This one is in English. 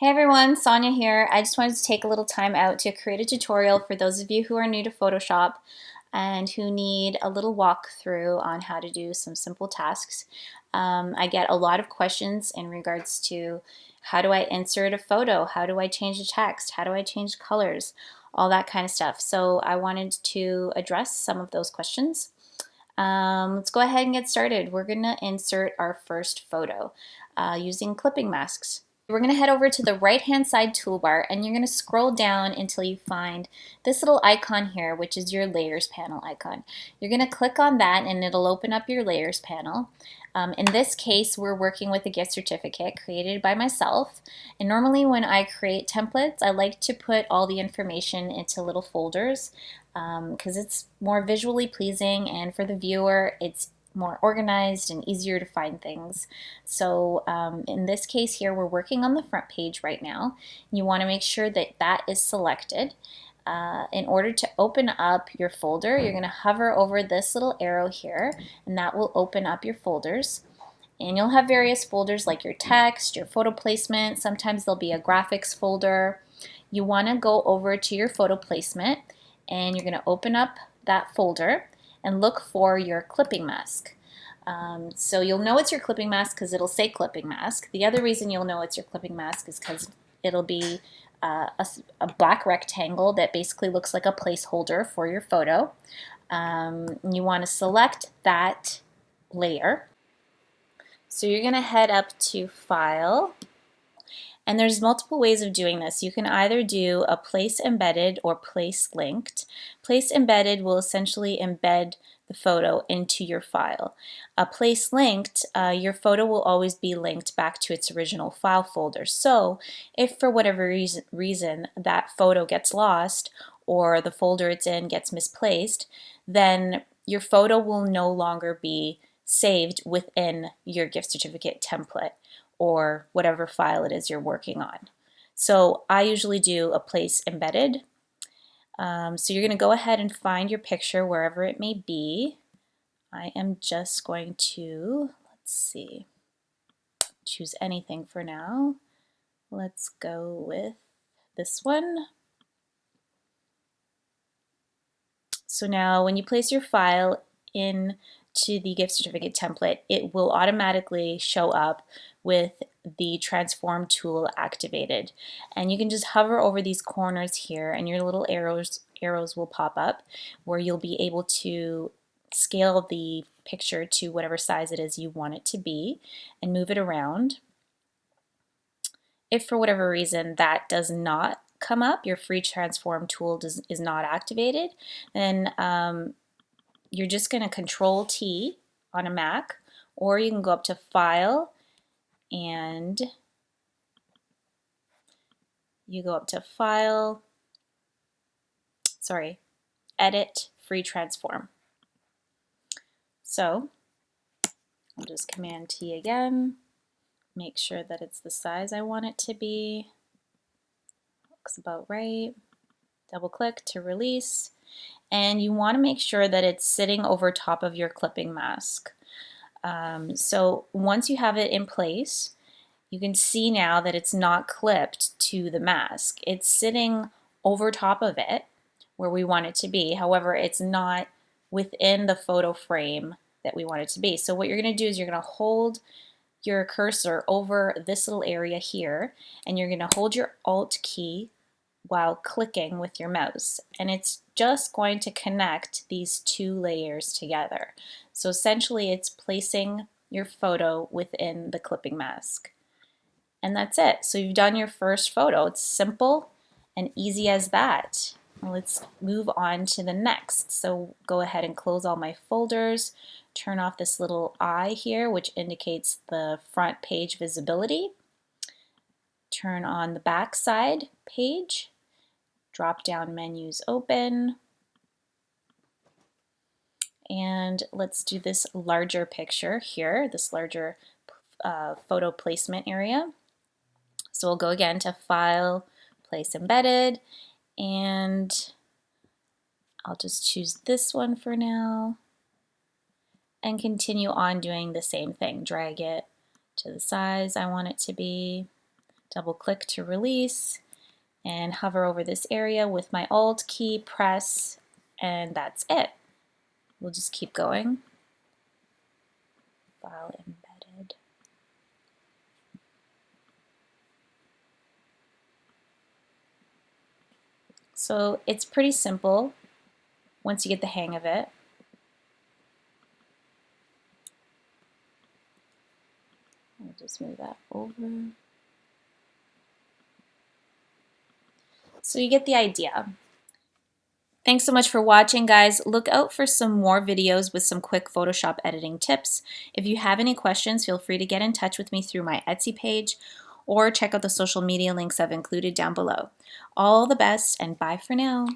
Hey everyone, Sonia here. I just wanted to take a little time out to create a tutorial for those of you who are new to Photoshop and who need a little walkthrough on how to do some simple tasks. I get a lot of questions in regards to how do I insert a photo, how do I change the text, how do I change colors, all that kind of stuff. So I wanted to address some of those questions. Let's go ahead and get started. We're going to insert our first photo using clipping masks. We're going to head over to the right hand side toolbar and you're going to scroll down until you find this little icon here, which is your layers panel icon. You're going to click on that and it'll open up your layers panel. In this case, we're working with a gift certificate created by myself. And normally when I create templates, I like to put all the information into little folders because it's more visually pleasing, and for the viewer, it's more organized and easier to find things. So in this case here, we're working on the front page right now. You want to make sure that that is selected. In order to open up your folder, you're going to hover over this little arrow here, and that will open up your folders. And you'll have various folders like your text, your photo placement. Sometimes there'll be a graphics folder. You want to go over to your photo placement and you're going to open up that folder and look for your clipping mask. So you'll know it's your clipping mask because it'll say clipping mask. The other reason you'll know it's your clipping mask is because it'll be a black rectangle that basically looks like a placeholder for your photo. You want to select that layer. So you're going to head up to File, and there's multiple ways of doing this. You can either do a place embedded or place linked. Place embedded will essentially embed the photo into your file. A place linked, your photo will always be linked back to its original file folder. So if for whatever reason that photo gets lost or the folder it's in gets misplaced, then your photo will no longer be saved within your gift certificate template or whatever file it is you're working on. So I usually do a place embedded. So you're going to go ahead and find your picture wherever it may be. I am just going to, let's see, choose anything for now. Let's go with this one. So now when you place your file in to the gift certificate template, it will automatically show up with the transform tool activated. And you can just hover over these corners here and your little arrows will pop up where you'll be able to scale the picture to whatever size it is you want it to be and move it around. If for whatever reason that does not come up, your free transform tool is not activated, then you're just going to Control T on a Mac, or you can go up to File and you go up to File, Edit, Free Transform. So I'll just Command T again, make sure that it's the size I want it to be. Looks about right. Double click to release. And you want to make sure that it's sitting over top of your clipping mask. So once you have it in place, you can see now that it's not clipped to the mask. It's sitting over top of it where we want it to be. However, it's not within the photo frame that we want it to be. So what you're going to do is you're going to hold your cursor over this little area here, and you're going to hold your Alt key while clicking with your mouse, and it's just going to connect these two layers together. So essentially it's placing your photo within the clipping mask. And that's it. So you've done your first photo. It's simple and easy as that. Let's move on to the next. So go ahead and close all my folders, turn off this little eye here which indicates the front page visibility. Turn on the back side page, drop down menus open, and let's do this larger picture here, this larger photo placement area. So we'll go again to File, Place Embedded, and I'll just choose this one for now and continue on doing the same thing. Drag it to the size I want it to be. Double click to release and hover over this area with my Alt key, press, and that's it. We'll just keep going. File embedded. So it's pretty simple once you get the hang of it. I'll just move that over. So you get the idea. Thanks so much for watching, guys. Look out for some more videos with some quick Photoshop editing tips. If you have any questions, feel free to get in touch with me through my Etsy page or check out the social media links I've included down below. All the best and bye for now.